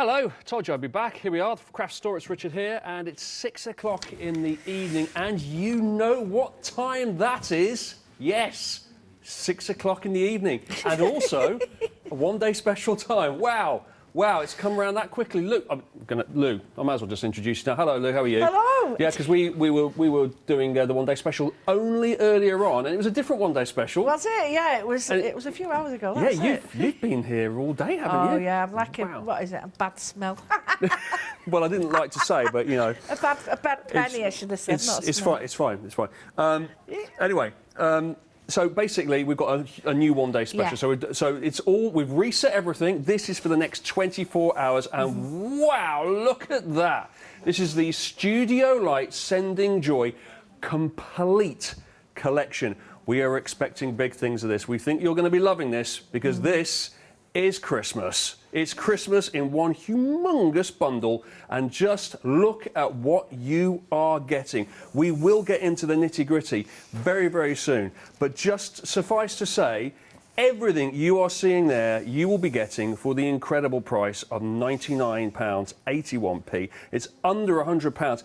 Hello, told you I'd be back. Here we are, the craft store. It's Richard here, and it's 6 o'clock in the evening, and you know what time that is. Yes, 6 o'clock in the evening, and also a one-day special time. Wow. Wow, it's come around that quickly. Lou, Lou, I might as well just introduce you now. Hello, Lou, how are you? Hello. Yeah, because we were doing the one-day special only earlier on, and it was a different one-day special. Was it? Yeah, it was a few hours ago, that's you've been here all day, haven't you? Oh, yeah, I'm like wow. what is it, a bad smell? Well, I didn't like to say, but, you know... a bad penny, I should have said, not a smell. It's fine. Anyway... So basically, we've got a new one-day special. Yeah. So it's all, we've reset everything. This is for the next 24 hours, and wow, look at that! This is the Studio Light Sending Joy complete collection. We are expecting big things of this. We think you're going to be loving this because this is Christmas. It's Christmas in one humongous bundle, and just look at what you are getting. We will get into the nitty-gritty very, very soon, but just suffice to say, everything you are seeing there, you will be getting for the incredible price of £99.81p. It's under £100.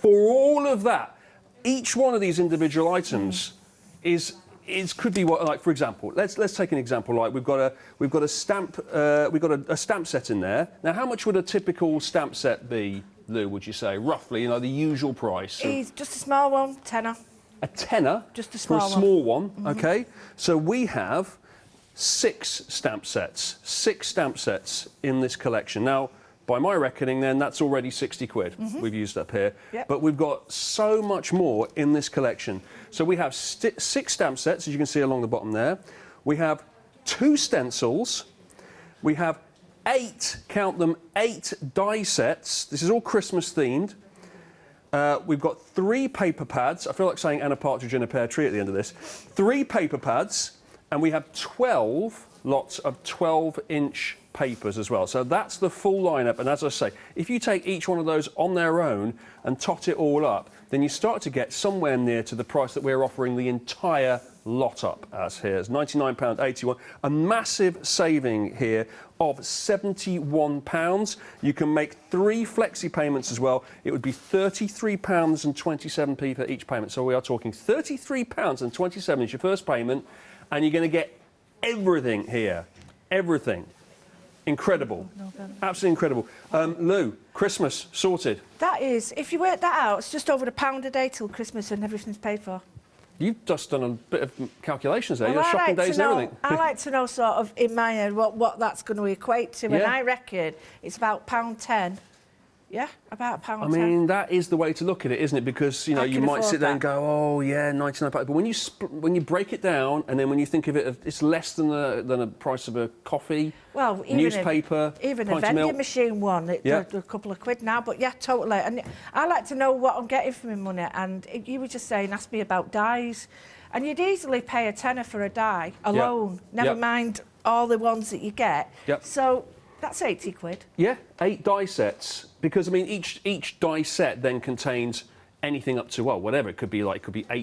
For all of that, each one of these individual items could be what, like, for example, let's take an example. Like we've got a stamp set in there. Now, how much would a typical stamp set be, Lou? Would you say roughly? You know, the usual price. It's just a small one, tenner. A tenner. Just a small one. For a small one. Okay. So we have 6 stamp sets. 6 stamp sets in this collection. Now, by my reckoning, then, that's already 60 quid we've used up here. Yep. But we've got so much more in this collection. So we have 6 stamp sets, as you can see along the bottom there. We have 2 stencils. We have 8, count them, 8 die sets. This is all Christmas themed. We've got 3 paper pads. I feel like saying "and a partridge in a pear tree" at the end of this. 3 paper pads, and we have 12 lots of 12-inch papers as well. So that's the full lineup, and as I say, if you take each one of those on their own and tot it all up, then you start to get somewhere near to the price that we're offering the entire lot up as here. It's £99.81, a massive saving here of £71. You can make 3 flexi payments as well. It would be £33.27p for each payment. So we are talking £33.27 is your first payment, and you're going to get everything here. Everything. Incredible. Absolutely incredible. Lou, Christmas sorted. That is, if you work that out, it's just over £1 a day till Christmas and everything's paid for. You've just done a bit of calculations there. Well, Your shopping days and everything. I like to know sort of in my head what that's going to equate to, and I reckon it's about £1.10. Yeah, about £1.10. I mean, that is the way to look at it, isn't it? Because, you know, you might sit there and go, oh, yeah, 99 pounds. But when you break it down, and then when you think of it, it's less than the price of a coffee, newspaper, even a vending machine one. It's a couple of quid now. But, yeah, totally. And I like to know what I'm getting for my money. And you were just saying, ask me about dies. And you'd easily pay a tenner for a die alone, never mind all the ones that you get. So... that's 80 quid. Yeah, 8 die sets. Because, I mean, each die set then contains anything up to, well, whatever. It could be 8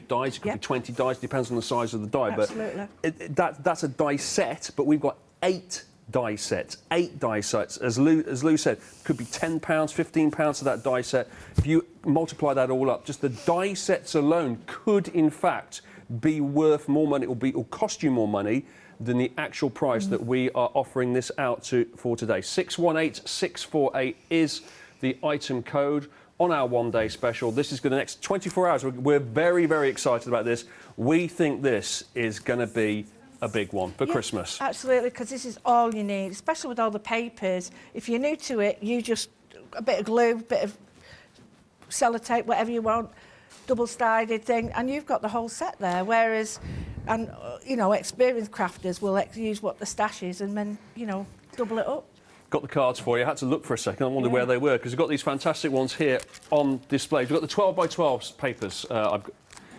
dies, it could be 20 dies, depends on the size of the die. Absolutely. But that's a die set, but we've got 8 die sets. 8 die sets. As Lou said, could be £10, £15 of that die set. If you multiply that all up, just the die sets alone could, in fact, be worth more money, or cost you more money than the actual price that we are offering this out for today. 618648 is the item code on our one-day special. This is for the next 24 hours. We're very, very excited about this. We think this is going to be a big one for Christmas. Absolutely, because this is all you need, especially with all the papers. If you're new to it, you just a bit of glue, a bit of sellotape, whatever you want, double-sided thing, and you've got the whole set there. Whereas, you know, experienced crafters will use what the stash is and then, you know, double it up. Got the cards for you. I had to look for a second. I wondered where they were, because we've got these fantastic ones here on display. We've got the 12 by 12 papers.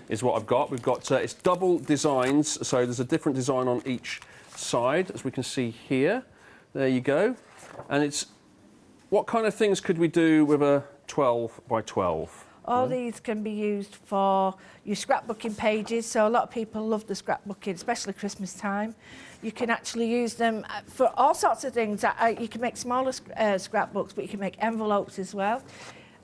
Is what I've got. We've got it's double designs, so there's a different design on each side, as we can see here. There you go. And it's what kind of things could we do with a 12 by 12? All these can be used for your scrapbooking pages. So a lot of people love the scrapbooking, especially Christmas time. You can actually use them for all sorts of things. You can make smaller scrapbooks, but you can make envelopes as well.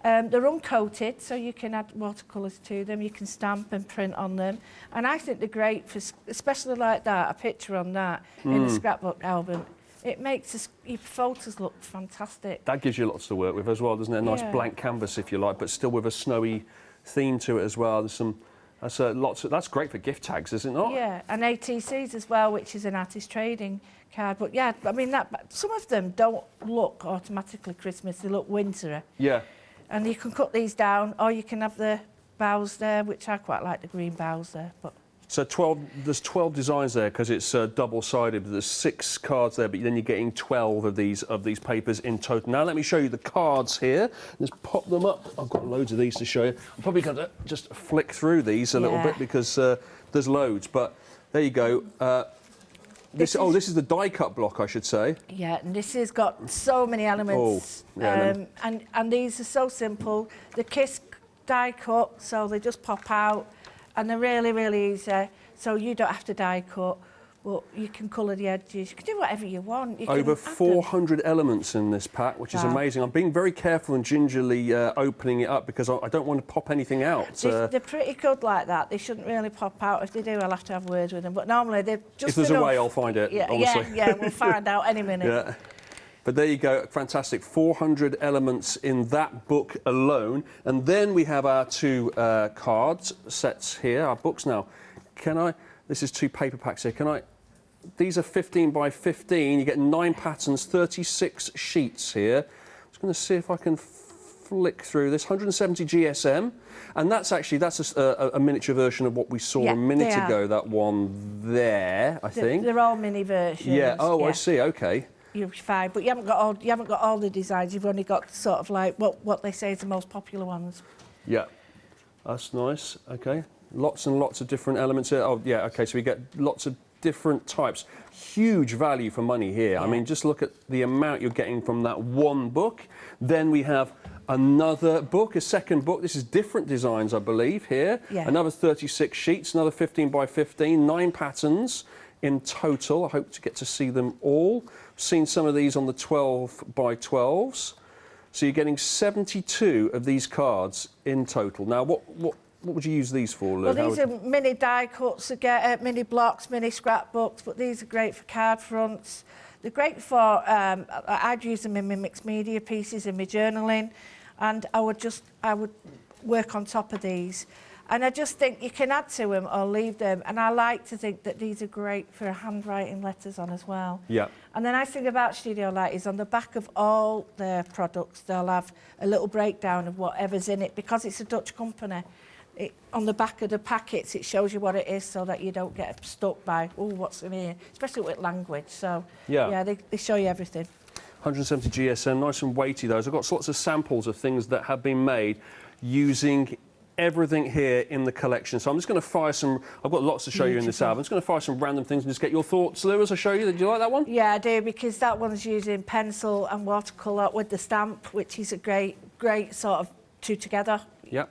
They're uncoated, so you can add watercolours to them. You can stamp and print on them. And I think they're great for, especially like that, a picture on that in a scrapbook album. It makes your photos look fantastic. That gives you lots to work with as well, doesn't it? A nice blank canvas, if you like, but still with a snowy theme to it as well. There's some, that's great for gift tags, is it not? Yeah, and ATCs as well, which is an artist trading card. But yeah, I mean, some of them don't look automatically Christmas, they look wintry. Yeah. And you can cut these down, or you can have the boughs there, which I quite like the green boughs there. But So there's 12 designs there because it's double-sided. There's 6 cards there, but then you're getting 12 of these papers in total. Now let me show you the cards here. Let's pop them up. I've got loads of these to show you. I'm probably going to just flick through these a little bit because there's loads. But there you go. This is the die-cut block, I should say. Yeah, and this has got so many elements. Oh, yeah, and these are so simple. The Kiss die cut, so they just pop out, and they're really, really easy. So you don't have to die cut, but you can colour the edges. You can do whatever you want. Over 400 elements in this pack, which is amazing. I'm being very careful and gingerly opening it up because I don't want to pop anything out. They're pretty good like that. They shouldn't really pop out. If they do, I'll have to have words with them. But normally they're just If there's enough. a way, I'll find it, honestly. Yeah, we'll find out any minute. Yeah. But there you go, fantastic. 400 elements in that book alone. And then we have our 2 cards sets here, our books now. This is 2 paper packs here. These are 15 by 15. You get 9 patterns, 36 sheets here. I'm just going to see if I can flick through this. 170 GSM. And that's a miniature version of what we saw a minute ago, that one there, I think. They're all mini versions. Yeah, I see, OK. You're fine, but you haven't got all the designs. You've only got sort of like what they say is the most popular ones. Yeah, that's nice. Okay, lots and lots of different elements here. Oh yeah, okay. So we get lots of different types. Huge value for money here. Yeah. I mean, just look at the amount you're getting from that one book. Then we have another book, a second book. This is different designs, I believe. Here, another 36 sheets, another 15 by 15, 9 patterns in total. I hope to get to see them all. Seen some of these on the 12 by 12s. So you're getting 72 of these cards in total. Now, what would you use these for, Lou? Well, these are mini die cuts, mini blocks, mini scrapbooks, but these are great for card fronts. They're great for, I'd use them in my mixed media pieces, in my journaling, and I would work on top of these. And I just think you can add to them or leave them. And I like to think that these are great for handwriting letters on as well. Yeah. And the nice thing about Studio Light is on the back of all their products, they'll have a little breakdown of whatever's in it. Because it's a Dutch company, on the back of the packets, it shows you what it is so that you don't get stuck by, oh, what's in here, especially with language. So, yeah, they show you everything. 170 GSM, nice and weighty, those. I've got lots of samples of things that have been made using everything here in the collection. So I'm just going to fire some, I've got lots to show you in this album. I'm just going to fire some random things and just get your thoughts, Lou, as I show you. Did you like that one? Yeah, I do, because that one's using pencil and watercolour with the stamp, which is a great sort of 2 together. Yeah.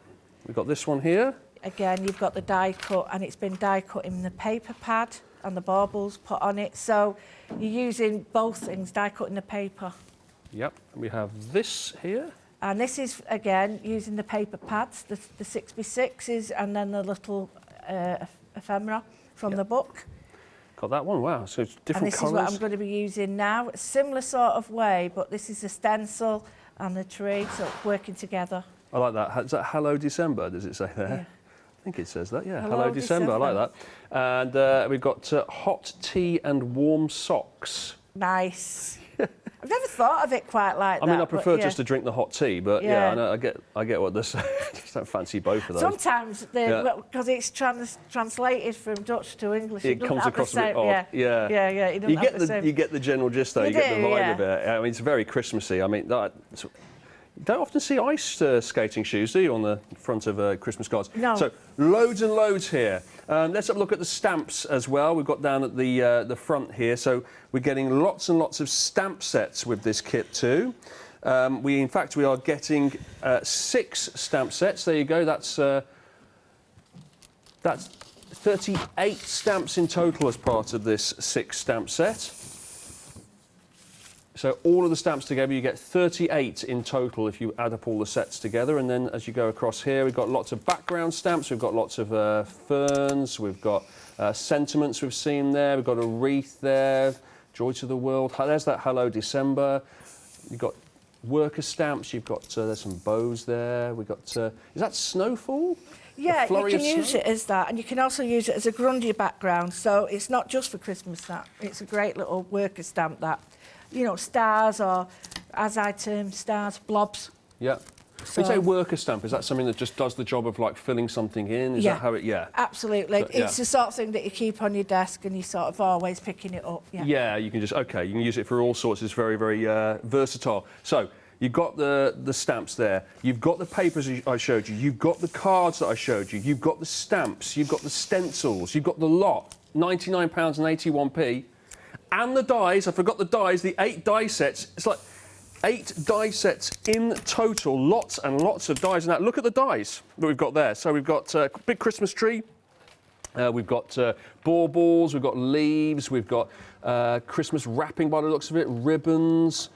We've got this one here. Again, you've got the die cut, and it's been die cut in the paper pad and the baubles put on it. So you're using both things, die cut in the paper. Yep. We have this here. And this is, again, using the paper pads, the 6x6s, and then the little ephemera from the book. Got that one, wow. So it's different colours. And this is what I'm going to be using now. A similar sort of way, but this is the stencil and the tree, so it's working together. I like that. Is that Hello December, does it say there? Yeah. I think it says that, yeah. Hello December, I like that. And we've got hot tea and warm socks. Nice. I've never thought of it quite like that. I mean, I prefer just to drink the hot tea, but I know, I get what they're saying. I just don't fancy both of those. Sometimes, because it's translated from Dutch to English, it comes across a bit odd. Yeah. You get the general gist, though. You get the vibe of it. I mean, it's very Christmassy. I mean, you don't often see ice skating shoes, do you, on the front of Christmas cards? No. So loads and loads here. Let's have a look at the stamps as well. We've got down at the front here. So we're getting lots and lots of stamp sets with this kit too. In fact, we are getting 6 stamp sets. There you go. That's 38 stamps in total as part of this 6 stamp set. So all of the stamps together, you get 38 in total if you add up all the sets together. And then as you go across here, we've got lots of background stamps. We've got lots of ferns. We've got sentiments we've seen there. We've got a wreath there. Joy to the world. There's that Hello December. You've got worker stamps. You've got there's some bows there. We've got is that snowfall? Yeah, you can use it as that, and you can also use it as a grundy background. So it's not just for Christmas. That it's a great little worker stamp. That, you know, stars, or as I term stars, blobs. Yeah. So, when you say worker stamp, is that something that just does the job of like filling something in? Is that how it? Yeah. Absolutely. So, yeah. It's the sort of thing that you keep on your desk and you sort of always picking it up. Yeah. Yeah, you can just you can use it for all sorts. It's very, very versatile. So you've got the stamps there. You've got the papers I showed you. You've got the cards that I showed you. You've got the stamps. You've got the stencils. You've got the lot. £99.81p. And the dies. I forgot the dies. The 8 die sets. It's like 8 die sets in total. Lots and lots of dies. And look at the dies that we've got there. So we've got a big Christmas tree. We've got baubles. We've got leaves. We've got Christmas wrapping by the looks of it. Ribbons.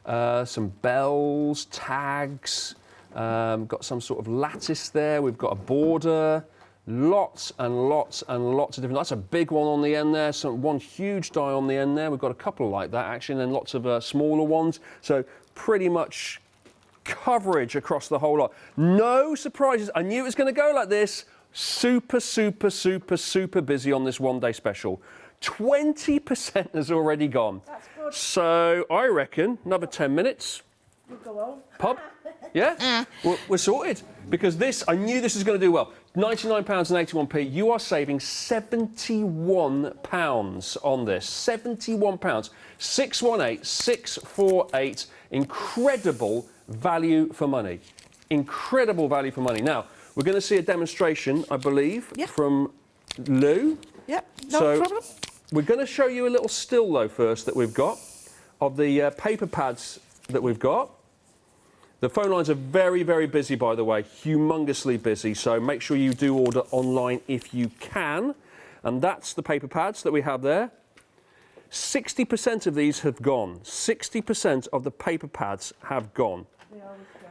Some bells. Tags. Got some sort of lattice there. We've got a border. Lots and lots and lots of different. That's a big one on the end there. One huge die on the end there. We've got a couple like that actually, and then lots of smaller ones. So pretty much coverage across the whole lot. No surprises. I knew it was going to go like this. Super, super, super, super busy on this one-day special. 20% has already gone. That's good. So I reckon another 10 minutes. We'll go home. Pub? Yeah? We're sorted. Because this, I knew this was going to do well. £99.81p, you are saving £71 on this. £71. 618 648. Incredible value for money. Incredible value for money. Now, we're going to see a demonstration, I believe, from Lou. Yep, no problem. We're going to show you a little still, though, first, that we've got, of the paper pads that we've got. The phone lines are very, very busy, by the way, humongously busy, so make sure you do order online if you can. And that's the paper pads that we have there. 60% of these have gone. 60% of the paper pads have gone. They always go.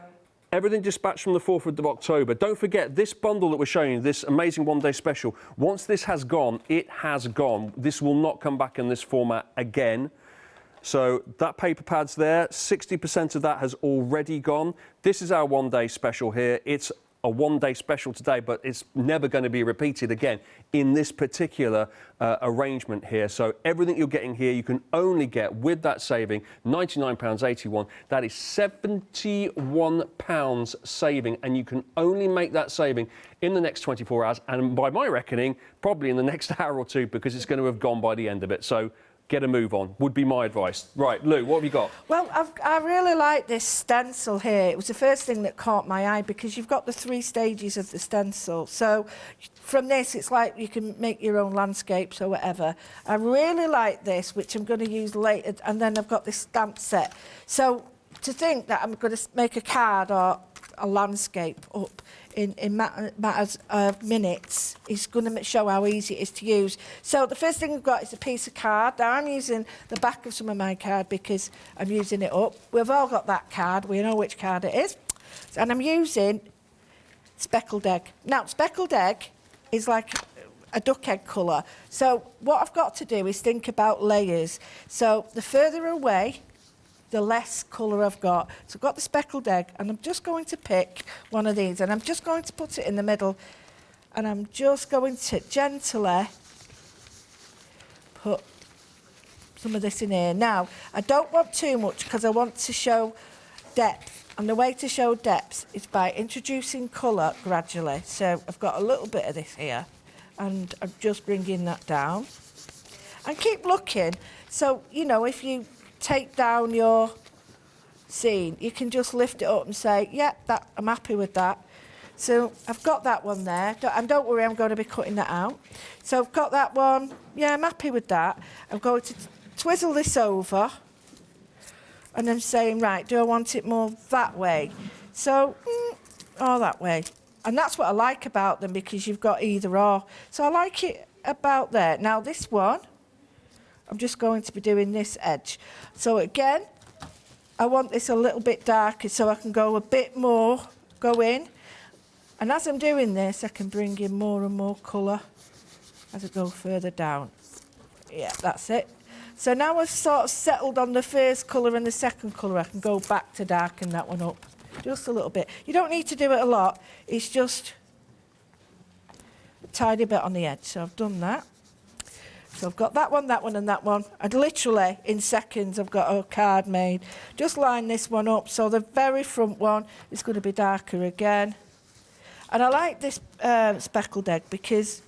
Everything dispatched from the 4th of October. Don't forget, this bundle that we're showing you, this amazing one-day special, once this has gone, it has gone. This will not come back in this format again. So that paper pad's there, 60% of that has already gone. This is our one-day special here. It's a one-day special today, but it's never going to be repeated again in this particular arrangement here. So everything you're getting here, you can only get with that saving, £99.81. That is £71 saving, and you can only make that saving in the next 24 hours. And by my reckoning, probably in the next hour or two, because it's going to have gone by the end of it. So get a move on, would be my advice. Right, Lou, what have you got? Well, I really like this stencil here. It was the first thing that caught my eye because you've got the 3 stages of the stencil. So from this, it's like you can make your own landscapes or whatever. I really like this, which I'm going to use later, and then I've got this stamp set. So to think that I'm going to make a card or a landscape up in matters of minutes is going to show how easy it is to use. So the first thing we've got is a piece of card. Now I'm using the back of some of my card because I'm using it up. We've all got that card. We know which card it is. And I'm using speckled egg. Now speckled egg is like a duck egg colour. So what I've got to do is think about layers. So the further away, the less colour I've got. So I've got the speckled egg, and I'm just going to pick one of these, and I'm just going to put it in the middle, and I'm just going to gently put some of this in here. Now, I don't want too much because I want to show depth, and the way to show depth is by introducing colour gradually. So I've got a little bit of this here, and I'm just bringing that down. And keep looking. So, you know, if you take down your scene, you can just lift it up and say, yeah, that I'm happy with that. So I've got that one there, and don't worry, I'm going to be cutting that out. So I've got that one, yeah, I'm happy with that. I'm going to twizzle this over, and I'm saying, right, do I want it more that way? So, or that way. And that's what I like about them, because you've got either or. So I like it about there. Now this one, I'm just going to be doing this edge. So again, I want this a little bit darker so I can go a bit more, go in. And as I'm doing this, I can bring in more and more colour as I go further down. Yeah, that's it. So now I've sort of settled on the first colour and the second colour, I can go back to darken that one up. Just a little bit. You don't need to do it a lot. It's just a tiny bit on the edge. So I've done that. So I've got that one, and that one. And literally, in seconds, I've got a card made. Just line this one up. So the very front one is going to be darker again. And I like this speckled egg because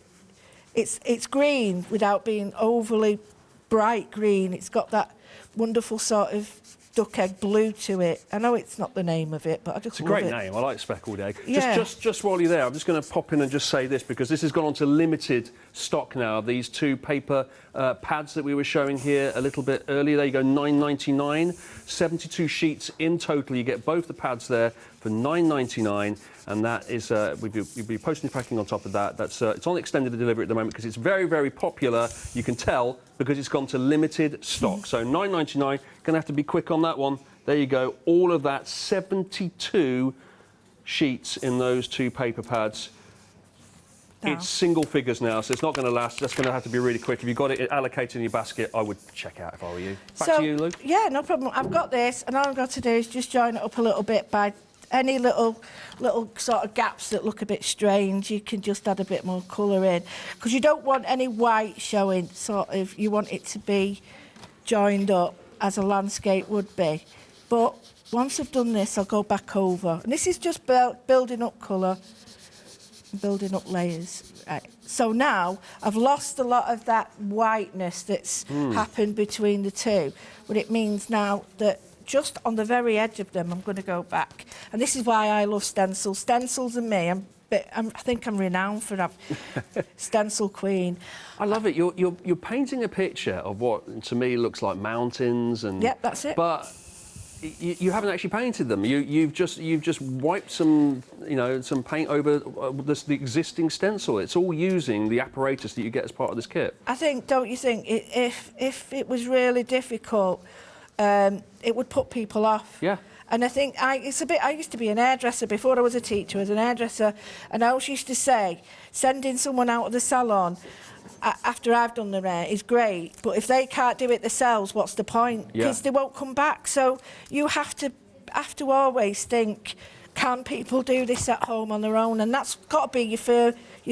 it's green without being overly bright green. It's got that wonderful sort of duck egg blue to it. I know it's not the name of it, but I just love it. It's a great name. I like speckled egg. Yeah. Just while you're there, I'm just going to pop in and just say this, because this has gone on to limited stock now. These two paper pads that we were showing here a little bit earlier, there you go, $9.99. 72 sheets in total. You get both the pads there for $9.99. And that is, we'll be posting packing on top of that. That's it's on extended delivery at the moment because it's very, very popular. You can tell because it's gone to limited stock. So $9.99. Gonna have to be quick on that one. There you go. All of that 72 sheets in those two paper pads. No. It's single figures now, so it's not going to last. That's going to have to be really quick. If you've got it allocated in your basket, I would check out if I were you. Back to you, Lou. Yeah, no problem. I've got this, and all I've got to do is just join it up a little bit by any little sort of gaps that look a bit strange. You can just add a bit more colour in, because you don't want any white showing. Sort of, you want it to be joined up as a landscape would be. But once I've done this, I'll go back over, and this is just building up colour, building up layers. Right. So now I've lost a lot of that whiteness that's happened between the two, but it means now that just on the very edge of them, I'm going to go back. And this is why I love stencils. Stencils and me, I think I'm renowned for that. Stencil queen. I love it. You're painting a picture of what to me looks like mountains and. Yep, that's it. But you haven't actually painted them. You've just wiped some some paint over the existing stencil. It's all using the apparatus that you get as part of this kit. I think, don't you think, if it was really difficult, it would put people off. Yeah. And I think I used to be an hairdresser before I was a teacher. I was an hairdresser, and I always used to say, sending someone out of the salon after I've done their hair is great, but if they can't do it themselves, what's the point? Because they won't come back. So you have to always think, can people do this at home on their own? And that's got to be your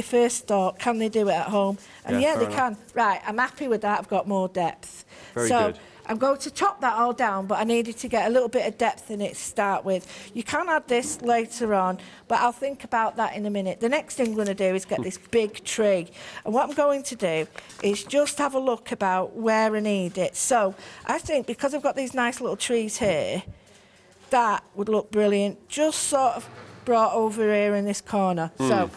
first thought. Can they do it at home? And yeah they can. Right, I'm happy with that. I've got more depth. Very good. I'm going to chop that all down, but I needed to get a little bit of depth in it to start with. You can add this later on, but I'll think about that in a minute. The next thing I'm going to do is get this big tree. And what I'm going to do is just have a look about where I need it. So I think because I've got these nice little trees here, that would look brilliant. Just sort of brought over here in this corner. So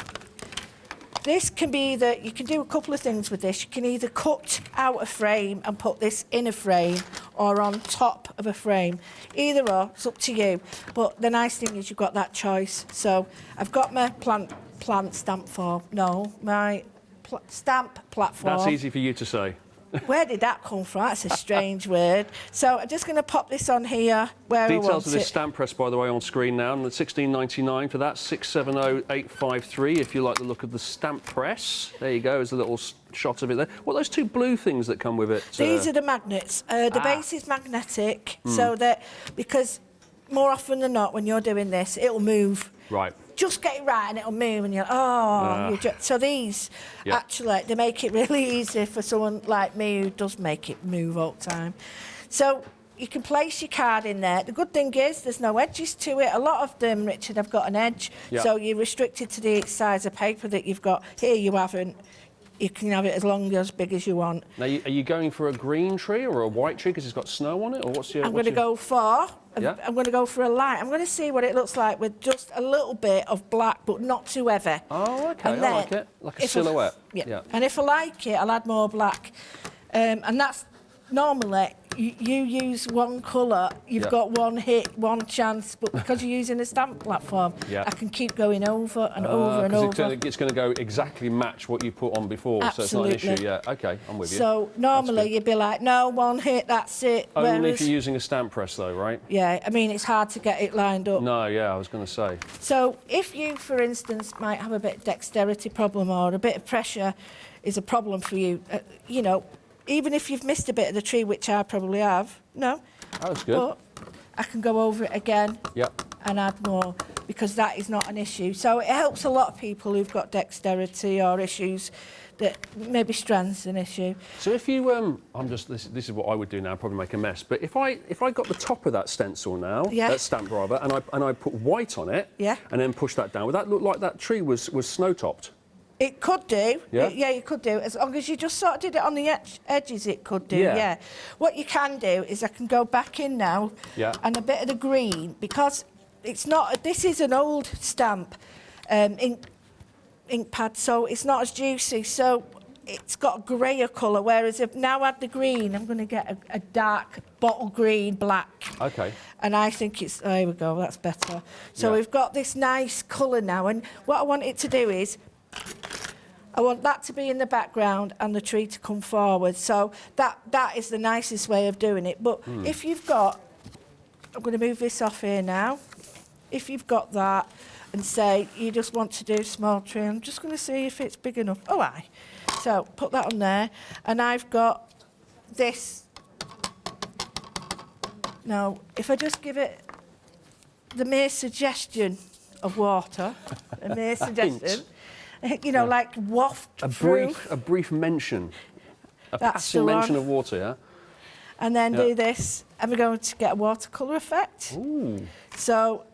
this can be either, you can do a couple of things with this. You can either cut out a frame and put this in a frame or on top of a frame. Either or, it's up to you. But the nice thing is you've got that choice. So I've got my plant stamp form. No, my stamp platform. That's easy for you to say. Where did that come from? That's a strange word. So I'm just going to pop this on here where I want it. Details of this stamp press, by the way, on screen now. And $16.99 for that, 670853 if you like the look of the stamp press. There you go, there's a little shot of it there. What are those two blue things that come with it? These are the magnets. The base is magnetic, so that, because more often than not when you're doing this, it'll move. Right. Just get it right and it'll move and you're so these actually they make it really easy for someone like me who does make it move all the time. So you can place your card in there. The good thing is there's no edges to it. A lot of them, Richard, have got an edge, so you're restricted to the size of paper that you've got. Here you haven't. You can have it as long as big as you want. Now, are you going for a green tree or a white tree because it's got snow on it, or what's your? I'm going to go for a light. I'm going to see what it looks like with just a little bit of black, but not too heavy. Oh, okay. And I like it, like a silhouette. Yeah. And if I like it, I'll add more black. And that's normally you use one colour, you've got one hit, one chance, but because you're using a stamp platform, I can keep going over and over and over. It's going to go exactly match what you put on before, Absolutely. so it's not an issue. Yeah, okay, I'm with you. So normally you'd be like, no, one hit, that's it. Only if you're using a stamp press though, right? Yeah, I mean, it's hard to get it lined up. No, yeah, I was going to say. So if you, for instance, might have a bit of dexterity problem or a bit of pressure is a problem for you, you know, even if you've missed a bit of the tree, which I probably have, no. Oh, that's good. But I can go over it again and add more because that is not an issue. So it helps a lot of people who've got dexterity or issues that maybe strength's an issue. So if you, this is what I would do now, probably make a mess. But if I got the top of that stencil now, that stamp rather, and I put white on it, and then push that down, would that look like that tree was snow topped? It could do. Yeah? Yeah, you could do. As long as you just sort of did it on the edges, it could do, yeah. What you can do is I can go back in now and a bit of the green, because it's not, this is an old stamp ink pad, so it's not as juicy, so it's got a greyer colour, whereas if now I add the green, I'm going to get a dark bottle green, black. Okay. And I think it's, there we go, that's better. So we've got this nice colour now, and what I want it to do is, I want that to be in the background and the tree to come forward. So that is the nicest way of doing it. But if you've got, I'm going to move this off here now. If you've got that and say you just want to do a small tree, I'm just going to see if it's big enough. Oh, aye. So put that on there. And I've got this. Now, if I just give it the mere suggestion of water, a mere suggestion, you know, like waft through. A brief mention, a passing mention of water, yeah? And then do this, and we're going to get a watercolour effect. Ooh. So,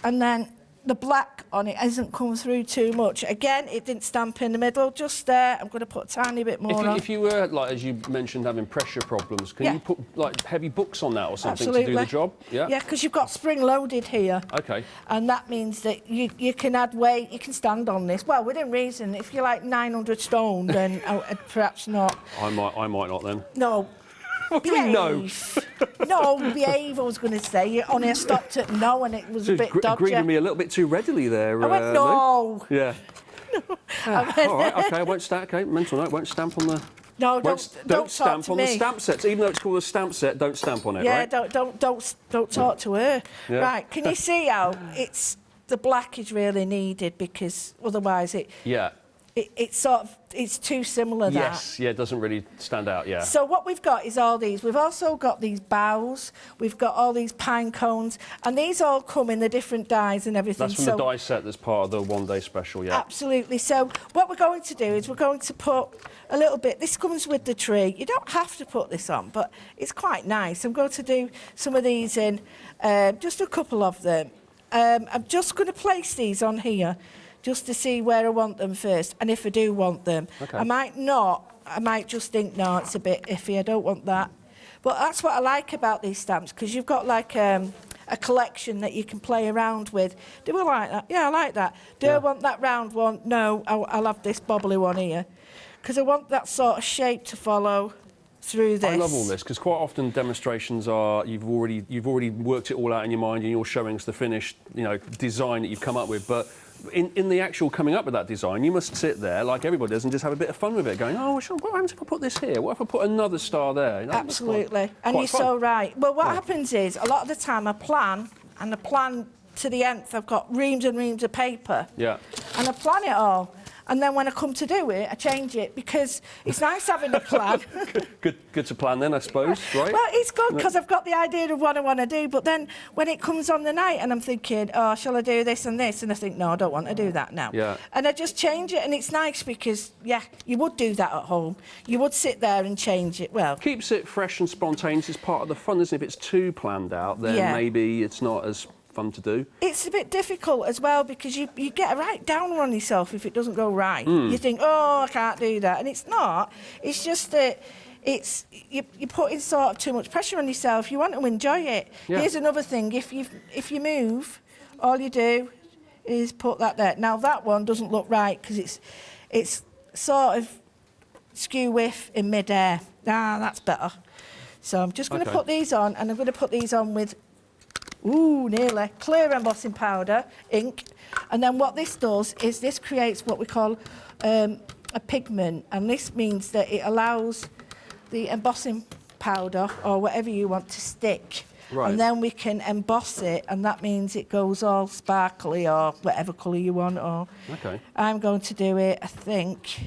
and then the black on it hasn't come through too much. Again, it didn't stamp in the middle, just there. I'm going to put a tiny bit more on. If you were, like, as you mentioned, having pressure problems, can you put, like, heavy books on that or something to do the job? Yeah, yeah, because you've got spring-loaded here. Okay. And that means that you can add weight, you can stand on this. Well, within reason. If you're, like, 900 stone, then perhaps not. I might not then. No. What do you know? No, behave, I was going to say. Only I stopped at no, and it was a bit dodgy. Agreed with me a little bit too readily there. I went, no. Yeah. No. All right, OK, I won't stamp. OK, mental note, won't stamp on the... No, don't stamp on the stamp sets. Even though it's called a stamp set, don't stamp on it, right? Yeah, don't talk to her. Yeah. Right, can you see how the black is really needed, because otherwise it's sort of, it's too similar, that. Yes, yeah, it doesn't really stand out, yeah. So what we've got is all these. We've also got these boughs, we've got all these pine cones, and these all come in the different dies and everything. That's from the die set that's part of the one-day special, yeah. Absolutely. So what we're going to do is we're going to put a little bit, this comes with the tree. You don't have to put this on, but it's quite nice. I'm going to do some of these in, just a couple of them. I'm just going to place these on here, just to see where I want them first, and if I do want them. Okay. I might not, I might just think, no, it's a bit iffy, I don't want that. But that's what I like about these stamps, because you've got like a collection that you can play around with. Do I like that? Yeah, I like that. Do I want that round one? No, I'll have this bobbly one here. Because I want that sort of shape to follow through this. I love all this, because quite often demonstrations are, you've already worked it all out in your mind and you're showing us the finished, design that you've come up with. But in the actual coming up with that design, you must sit there, like everybody does, and just have a bit of fun with it, going, oh, what happens if I put this here? What if I put another star there? Absolutely. And you're so right. Well, what happens is, a lot of the time I plan, and I plan to the nth. I've got reams and reams of paper. Yeah. And I plan it all. And then when I come to do it, I change it, because it's nice having a plan. good to plan then, I suppose, right? Well, it's good, because I've got the idea of what I want to do, but then when it comes on the night and I'm thinking, oh, shall I do this and this? And I think, no, I don't want to do that now. Yeah. And I just change it, and it's nice because, you would do that at home. You would sit there and change it, well. Keeps it fresh and spontaneous. It's part of the fun, isn't it? If it's too planned out, then maybe it's not as fun to do. It's a bit difficult as well, because you get a right downer on yourself if it doesn't go right. You think, oh, I can't do that, and it's not. It's just that you're putting sort of too much pressure on yourself. You want to enjoy it. Here's another thing: if you move, all you do is put that there. Now that one doesn't look right, because it's sort of skew width in mid-air. Ah, that's better. So I'm just going to put these on, and I'm going to put these on with, ooh, nearly, clear embossing powder, ink. And then what this does is this creates what we call a pigment, and this means that it allows the embossing powder or whatever you want to stick. Right. And then we can emboss it, and that means it goes all sparkly or whatever colour you want. Or I'm going to do it, I think.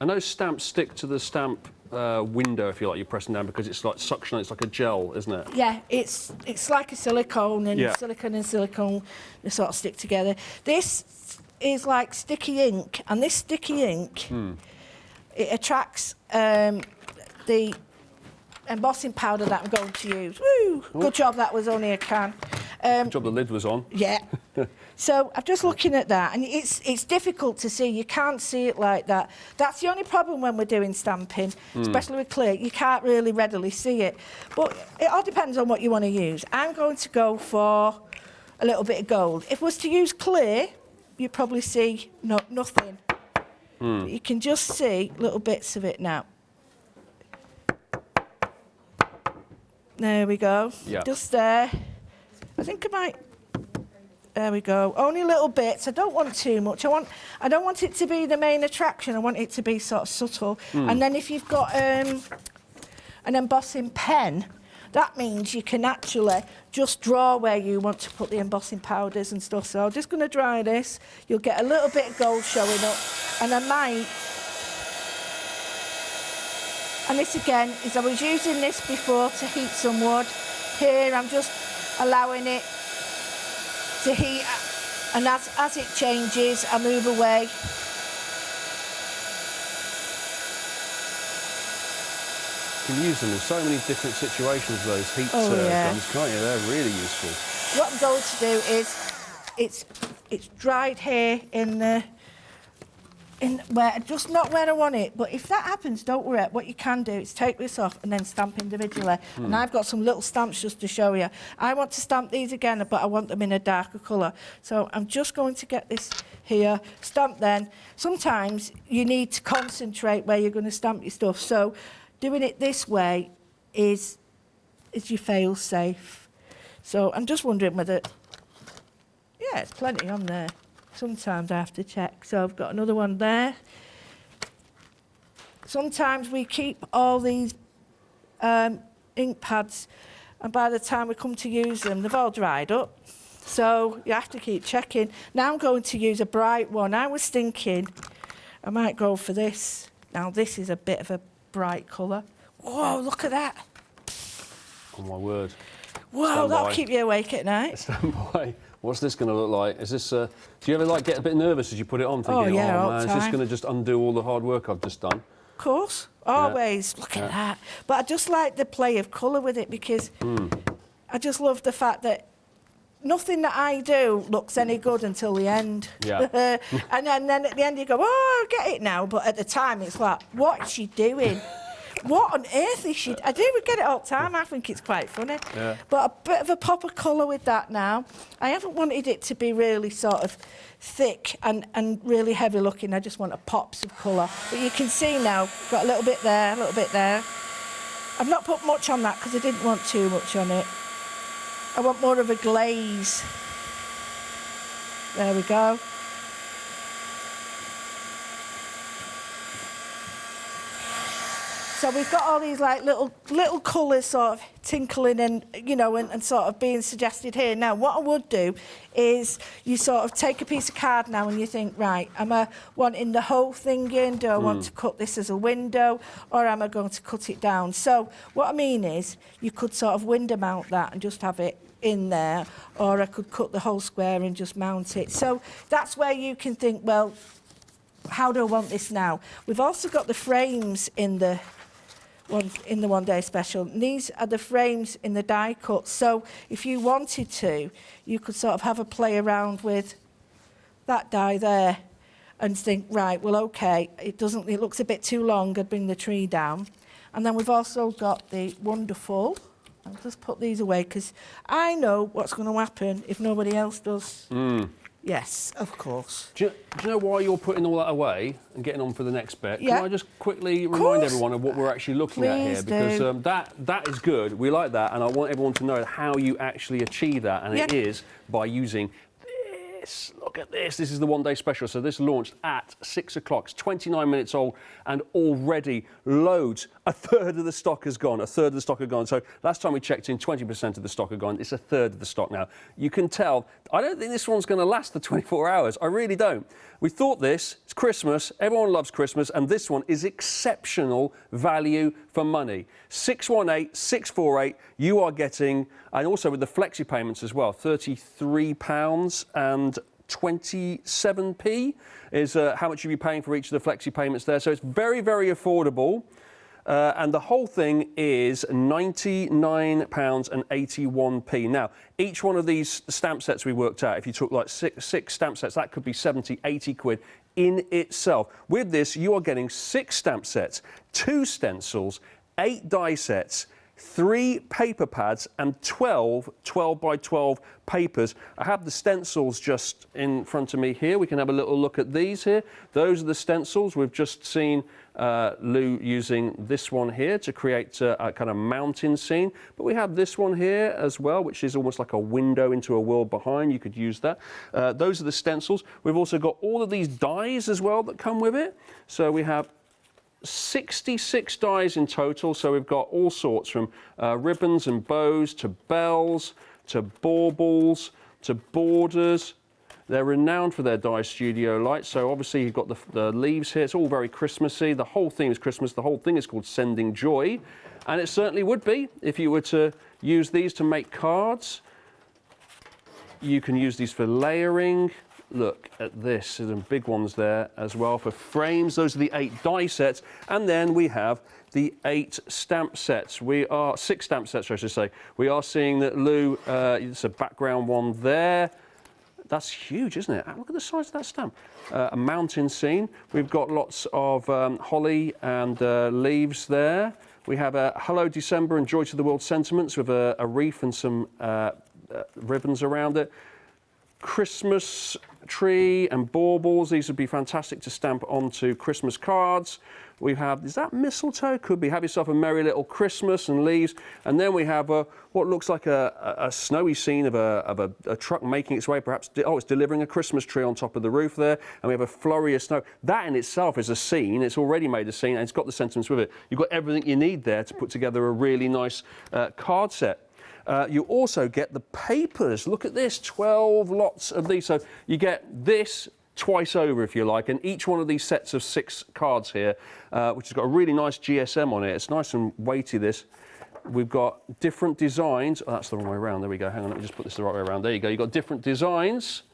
And those stamps stick to the stamp window, if you like, you're pressing down, because it's like suction, it's like a gel, isn't it? Yeah, it's like a silicone, and silicone and silicone, they sort of stick together. This is like sticky ink, and this sticky ink, it attracts the embossing powder that I'm going to use. Woo! Good job that was only a can. Good job the lid was on. Yeah. So I'm just looking at that, and it's difficult to see. You can't see it like that. That's the only problem when we're doing stamping, especially with clear. You can't really readily see it. But it all depends on what you want to use. I'm going to go for a little bit of gold. If it was to use clear, you'd probably see nothing. But you can just see little bits of it now. There we go. Yeah. Just there. I think I might. There we go. Only little bits. I don't want too much. I don't want it to be the main attraction. I want it to be sort of subtle. And then if you've got an embossing pen, that means you can actually just draw where you want to put the embossing powders and stuff. So I'm just going to dry this. You'll get a little bit of gold showing up, and I might. And this again is I was using this before to heat some wood. Here I'm just allowing it to heat, and as it changes I move away. You can use them in so many different situations, those heat guns, can't you? They're really useful. What I'm going to do is it's dried here just not where I want it, but if that happens, don't worry. What you can do is take this off and then stamp individually. And I've got some little stamps just to show you. I want to stamp these again, but I want them in a darker colour. So I'm just going to get this here, stamp then. Sometimes you need to concentrate where you're going to stamp your stuff. So doing it this way is your fail-safe. So I'm just wondering whether, yeah, it's plenty on there. Sometimes I have to check. So I've got another one there. Sometimes we keep all these ink pads, and by the time we come to use them, they've all dried up. So you have to keep checking. Now I'm going to use a bright one. I was thinking I might go for this. Now this is a bit of a bright colour. Whoa, look at that. Oh my word. Whoa, that'll keep you awake at night. Stand by. What's this going to look like? Is this? Do you ever get a bit nervous as you put it on, thinking, "Oh man, is this going to just undo all the hard work I've just done?" Of course, always. Look at that. But I just like the play of colour with it, because I just love the fact that nothing that I do looks any good until the end. Yeah. and then at the end you go, "Oh, I get it now," but at the time it's like, "What is she doing?" What on earth is she? I do get it all the time. I think it's quite funny. Yeah. But a bit of a pop of colour with that now. I haven't wanted it to be really sort of thick and really heavy looking. I just want a pops of colour. But you can see now, got a little bit there, a little bit there. I've not put much on that because I didn't want too much on it. I want more of a glaze. There we go. So we've got all these like little colours sort of tinkling and, you know, and sort of being suggested here. Now, what I would do is you sort of take a piece of card now and you think, right, am I wanting the whole thing in? Do I want to cut this as a window, or am I going to cut it down? So what I mean is you could sort of window mount that and just have it in there, or I could cut the whole square and just mount it. So that's where you can think, well, how do I want this now? We've also got the frames in the one day special. And these are the frames in the die cut. So if you wanted to, you could sort of have a play around with that die there and think, right, well, okay, it looks a bit too long, I'd bring the tree down. And then we've also got the wonderful, I'll just put these away because I know what's going to happen if nobody else does. Yes, of course. Do you know why you're putting all that away and getting on for the next bit? Yeah. Can I just quickly remind everyone of what we're actually looking at here? Please Because do. that is good. We like that, and I want everyone to know how you actually achieve that, and it is by using this. Look at this. This is the one-day special. So this launched at 6 o'clock. It's 29 minutes old, and already loads. A third of the stock has gone. A third of the stock has gone. So last time we checked in, 20% of the stock had gone. It's a third of the stock now. You can tell. I don't think this one's going to last the 24 hours. I really don't. We thought this. It's Christmas. Everyone loves Christmas, and this one is exceptional value for money. 618, 648. You are getting, and also with the Flexi payments as well, £33 and 27p is how much you'll be paying for each of the Flexi payments there. So it's very, very affordable. And the whole thing is £99 and 81p. Now, each one of these stamp sets we worked out, if you took like six stamp sets, that could be 70, 80 quid in itself. With this, you are getting 6 stamp sets, 2 stencils, 8 die sets, 3 paper pads and 12 by 12 papers. I have the stencils just in front of me here. We can have a little look at these here. Those are the stencils. We've just seen Lou using this one here to create a kind of mountain scene. But we have this one here as well, which is almost like a window into a world behind. You could use that. Those are the stencils. We've also got all of these dies as well that come with it. So we have 66 dies in total, so we've got all sorts from ribbons and bows to bells to baubles to borders. They're renowned for their die studio lights, so obviously you've got the leaves here. It's all very Christmassy. The whole theme is Christmas. The whole thing is called Sending Joy, and it certainly would be if you were to use these to make cards. You can use these for layering. Look at this, there's some big ones there as well for frames. Those are the 8 die sets, and then we have the 8 stamp sets. 6 stamp sets, I should say. We are seeing that Lou, it's a background one there. That's huge, isn't it? Look at the size of that stamp. A mountain scene. We've got lots of holly and leaves there. We have a Hello December and Joy to the World sentiments with a wreath and some ribbons around it. Christmas tree and baubles. These would be fantastic to stamp onto Christmas cards. We have, is that mistletoe? Could be. Have yourself a merry little Christmas and leaves. And then we have what looks like a snowy scene of a truck making its way, perhaps, it's delivering a Christmas tree on top of the roof there. And we have a flurry of snow. That in itself is a scene. It's already made a scene, and it's got the sentiments with it. You've got everything you need there to put together a really nice card set. You also get the papers. Look at this, 12 lots of these. So you get this twice over, if you like, and each one of these sets of 6 cards here, which has got a really nice GSM on it. It's nice and weighty, this. We've got different designs. Oh, that's the wrong way around. There we go. Hang on, let me just put this the right way around. There you go. You've got different designs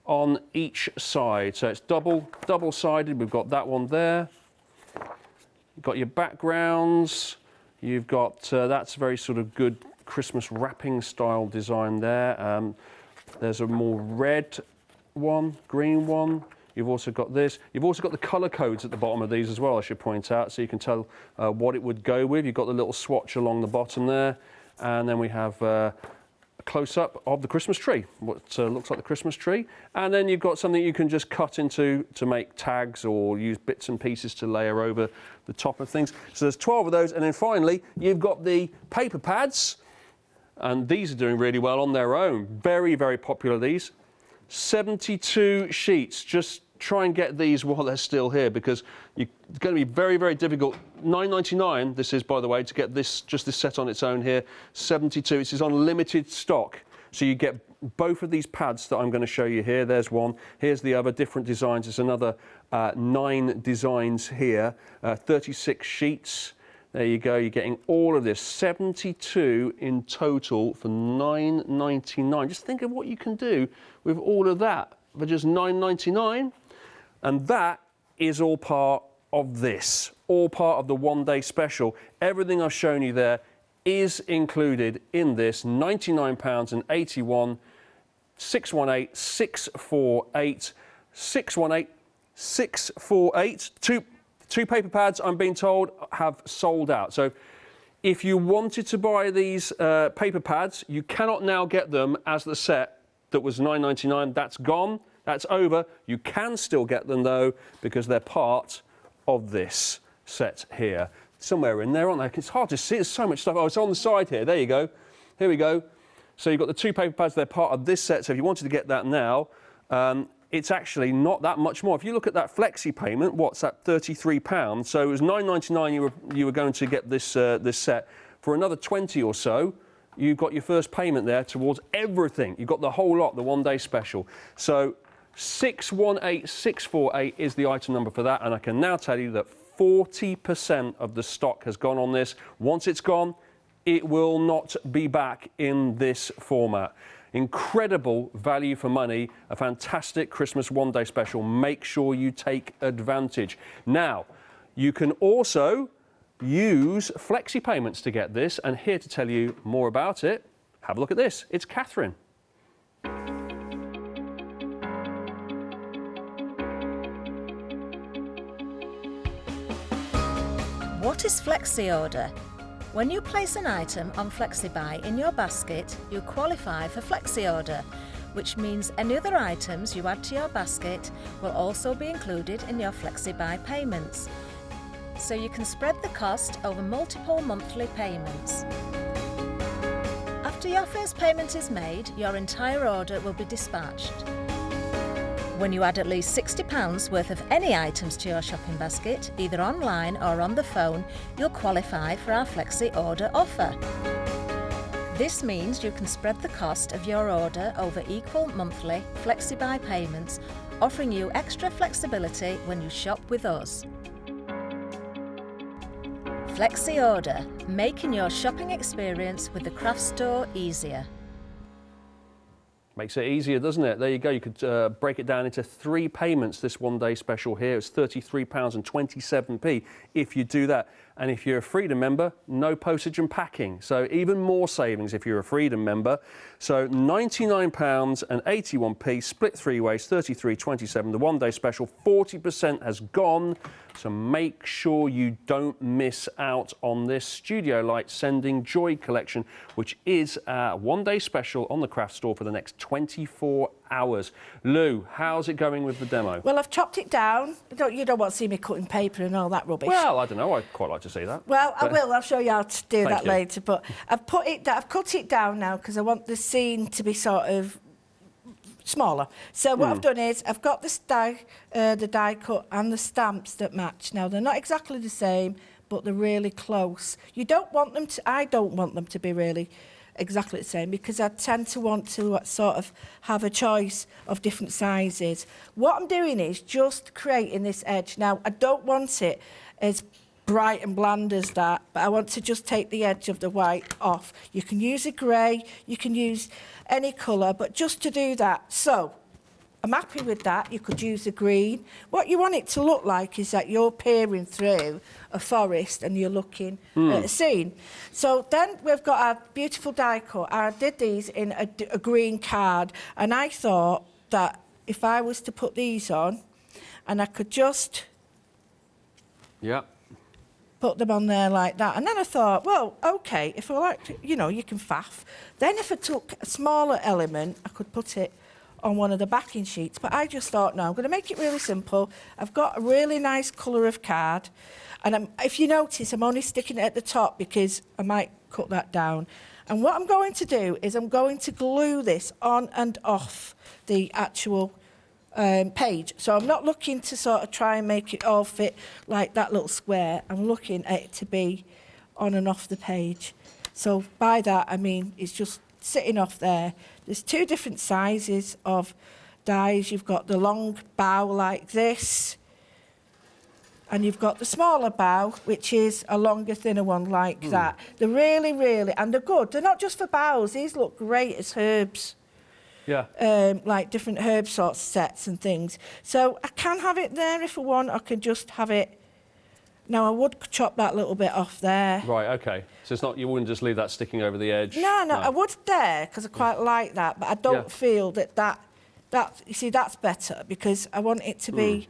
on each side. So it's double-sided. We've got that one there. You've got your backgrounds. You've got, that's very sort of good Christmas wrapping style design there. There's a more red one, green one. You've also got this. You've also got the colour codes at the bottom of these as well, I should point out, so you can tell what it would go with. You've got the little swatch along the bottom there. And then we have a close-up of the Christmas tree, what looks like the Christmas tree. And then you've got something you can just cut into to make tags or use bits and pieces to layer over the top of things. So there's 12 of those. And then finally, you've got the paper pads. And these are doing really well on their own. Very, very popular, these. 72 sheets. Just try and get these while they're still here, because it's going to be very, very difficult. £9.99, this is, by the way, to get this, just this set on its own here. 72, this is on limited stock. So you get both of these pads that I'm going to show you here. There's one. Here's the other, different designs. There's another 9 designs here. 36 sheets. There you go. You're getting all of this. 72 in total for £9.99. Just think of what you can do with all of that for just £9.99. And that is all part of this, all part of the one-day special. Everything I've shown you there is included in this £99.81, 618 648 618 648. Two paper pads, I'm being told, have sold out. So if you wanted to buy these paper pads, you cannot now get them as the set that was £9.99, that's gone, that's over. You can still get them though, because they're part of this set here. Somewhere in there, aren't they? It's hard to see, there's so much stuff. Oh, it's on the side here, there you go. Here we go. So you've got the 2 paper pads, they're part of this set, so if you wanted to get that now, it's actually not that much more. If you look at that Flexi payment, what's that, £33? So it was £9.99 you were going to get this, this set. For another 20 or so, you've got your first payment there towards everything. You've got the whole lot, the one-day special. So 618648 is the item number for that, and I can now tell you that 40% of the stock has gone on this. Once it's gone, it will not be back in this format. Incredible value for money, a fantastic Christmas one-day special. Make sure you take advantage. Now, you can also use Flexi payments to get this, and here to tell you more about it, have a look at this. It's Catherine. What is Flexi order? When you place an item on FlexiBuy in your basket, you qualify for Flexi order, which means any other items you add to your basket will also be included in your FlexiBuy payments. So you can spread the cost over multiple monthly payments. After your first payment is made, your entire order will be dispatched. When you add at least £60 worth of any items to your shopping basket, either online or on the phone, you'll qualify for our Flexi order offer. This means you can spread the cost of your order over equal monthly FlexiBuy payments, offering you extra flexibility when you shop with us. Flexi order, making your shopping experience with the craft store easier. Makes it easier, doesn't it? There you go. You could break it down into 3 payments, this one-day special here. It's £33.27 if you do that. And if you're a Freedom member, no postage and packing. So even more savings if you're a Freedom member. So £99.81, split 3 ways, £33.27. The one-day special, 40% has gone. So make sure you don't miss out on this Studio Light Sending Joy collection, which is a one-day special on the craft store for the next 24 hours. Lou, how's it going with the demo? Well, I've chopped it down. You don't want to see me cutting paper and all that rubbish. Well, I don't know. I'd quite like to see that. Well, I will. I'll show you how to do that you. later. But I've cut it down now because I want the scene to be sort of smaller. So what I've done is I've got the die cut and the stamps that match. Now, they're not exactly the same, but they're really close. You don't want them to, I don't want them to be really exactly the same because I tend to want to sort of have a choice of different sizes. What I'm doing is just creating this edge. Now, I don't want it as bright and bland as that, but I want to just take the edge of the white off. You can use a grey, you can use any colour, but just to do that. So I'm happy with that. You could use a green. What you want it to look like is that you're peering through a forest and you're looking at a scene. So then we've got our beautiful die cut. I did these in a green card, and I thought that if I was to put these on and I could just put them on there like that. And then I thought, well, OK, if I like to, you know, you can faff. Then if I took a smaller element, I could put it on one of the backing sheets. But I just thought, no, I'm going to make it really simple. I've got a really nice colour of card. And if you notice, I'm only sticking it at the top because I might cut that down. And what I'm going to do is I'm going to glue this on and off the actual page. So I'm not looking to sort of try and make it all fit like that little square. I'm looking at it to be on and off the page. So by that, I mean, it's just sitting off there. There's 2 different sizes of dies. You've got the long bow like this, and you've got the smaller bow, which is a longer, thinner one like that. They're really, really, and they're good. They're not just for bows. These look great as herbs. Yeah. Like different herb sorts of sets and things. So I can have it there if I want. I can just have it. Now, I would chop that little bit off there. Right, OK. So it's not, you wouldn't just leave that sticking over the edge? No, I would there, because I quite like that, but I don't feel that, you see, that's better, because I want it to be,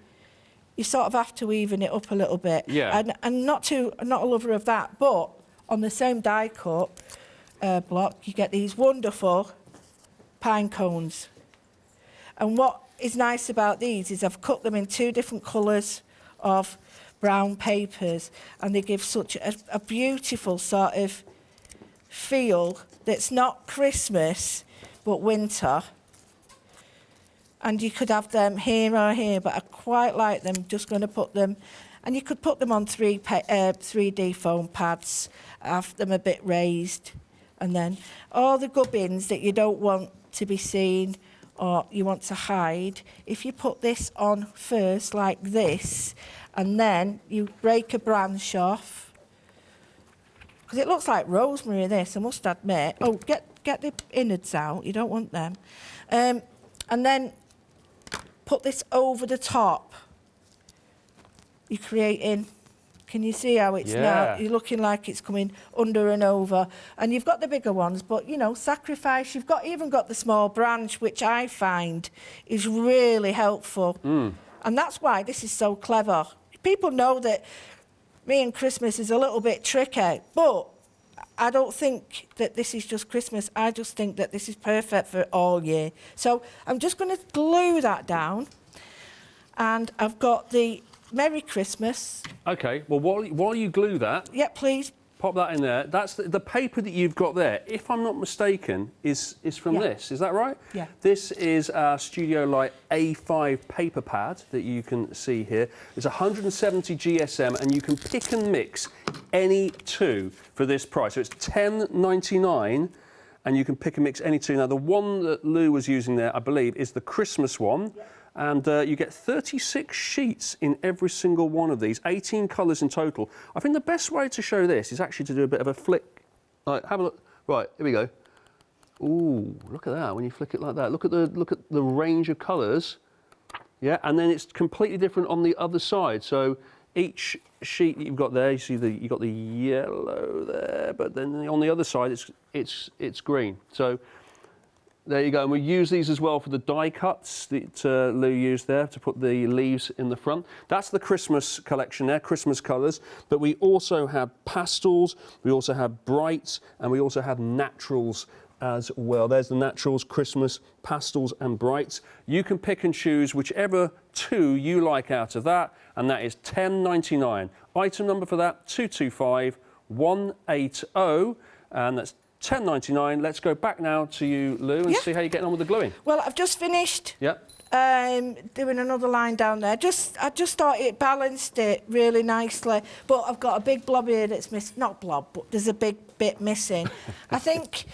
you sort of have to even it up a little bit. Yeah. And not a lover of that, but on the same die cut block, you get these wonderful pine cones. And what is nice about these is I've cut them in 2 different colours of brown papers, and they give such a beautiful sort of feel that's not Christmas but winter. And you could have them here or here, but I quite like them. Just going to put them, and you could put them on 3D foam pads, have them a bit raised, and then all the gubbins that you don't want to be seen or you want to hide, if you put this on first like this, and then you break a branch off, because it looks like rosemary, this, I must admit. Oh, get the innards out, you don't want them. And then put this over the top. You're creating, can you see how it's now? You're looking like it's coming under and over. And you've got the bigger ones, but, you know, sacrifice. You've even got the small branch, which I find is really helpful. And that's why this is so clever. People know that me and Christmas is a little bit tricky, but I don't think that this is just Christmas. I just think that this is perfect for all year. So I'm just going to glue that down. And I've got the Merry Christmas. OK, well, while you glue that... Yeah, please. Pop that in there. That's the paper that you've got there, if I'm not mistaken, is from this. Is that right? Yeah. This is our Studio Light A5 paper pad that you can see here. It's 170 GSM, and you can pick and mix any 2 for this price. So it's £10.99, and you can pick and mix any 2. Now, the one that Lou was using there, I believe, is the Christmas one. Yeah. And you get 36 sheets in every single one of these, 18 colours in total. I think the best way to show this is actually to do a bit of a flick. Like, have a look. Right, here we go. Ooh, look at that, when you flick it like that. Look at the range of colours. Yeah, and then it's completely different on the other side. So each sheet that you've got there, you see you've got the yellow there, but then on the other side it's green. So there you go, and we use these as well for the die cuts that Lou used there to put the leaves in the front. That's the Christmas collection there, Christmas colours, but we also have pastels, we also have brights, and we also have naturals as well. There's the naturals, Christmas, pastels and brights. You can pick and choose whichever 2 you like out of that, and that is £10.99. Item number for that, 225180, and that's £10.99. Let's go back now to you, Lou, and see how you're getting on with the gluing. Well, I've just finished doing another line down there. I just thought it balanced it really nicely, but I've got a big blob here that's missing. Not blob, but there's a big bit missing. I think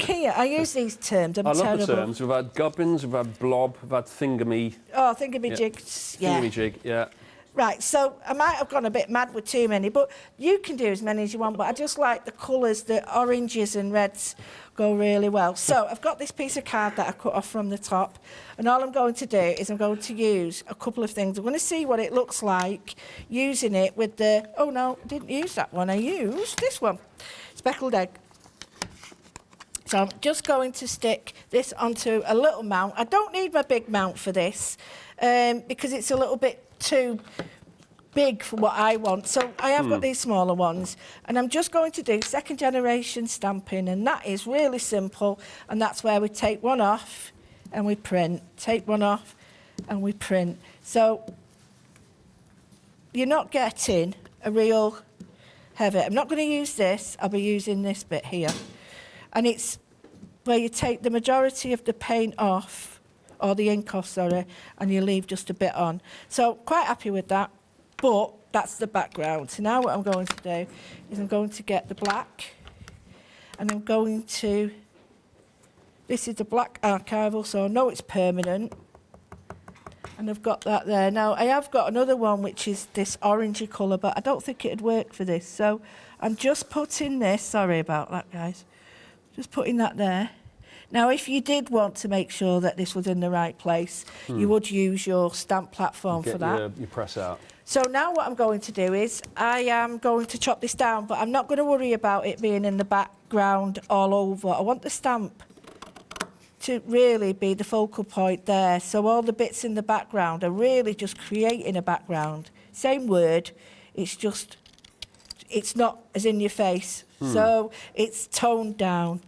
here, I use these terms. I love the terms. We've had gubbins, we've had blob, we've had thingamy. Oh, thingamajig, yeah. Thingamajig, yeah. Right, so I might have gone a bit mad with too many, but you can do as many as you want, but I just like the colours, the oranges and reds go really well. So I've got this piece of card that I cut off from the top, and all I'm going to do is I'm going to use a couple of things. I'm going to see what it looks like using it with the... Oh, no, I didn't use that one. I used this one, speckled egg. So I'm just going to stick this onto a little mount. I don't need my big mount for this because it's a little bit too big for what I want. So I have got these smaller ones, and I'm just going to do 2nd generation stamping, and that is really simple, and that's where we take one off and we print, take one off and we print. So you're not getting a real heavy. I'm not going to use this, I'll be using this bit here. And it's where you take the majority of the paint off, or the ink off, sorry, and you leave just a bit on. So quite happy with that, but that's the background. So now what I'm going to do is I'm going to get the black, and I'm going to, this is the black archival, so I know it's permanent, and I've got that there. Now, I have got another one, which is this orangey colour, but I don't think it'd work for this, so I'm just putting this, sorry about that, guys, just putting that there. Now, if you did want to make sure that this was in the right place, you would use your stamp platform for that. You press out. So now what I'm going to do is I am going to chop this down, but I'm not going to worry about it being in the background all over. I want the stamp to really be the focal point there. So all the bits in the background are really just creating a background. Same word, it's just, it's not as in your face. So it's toned down.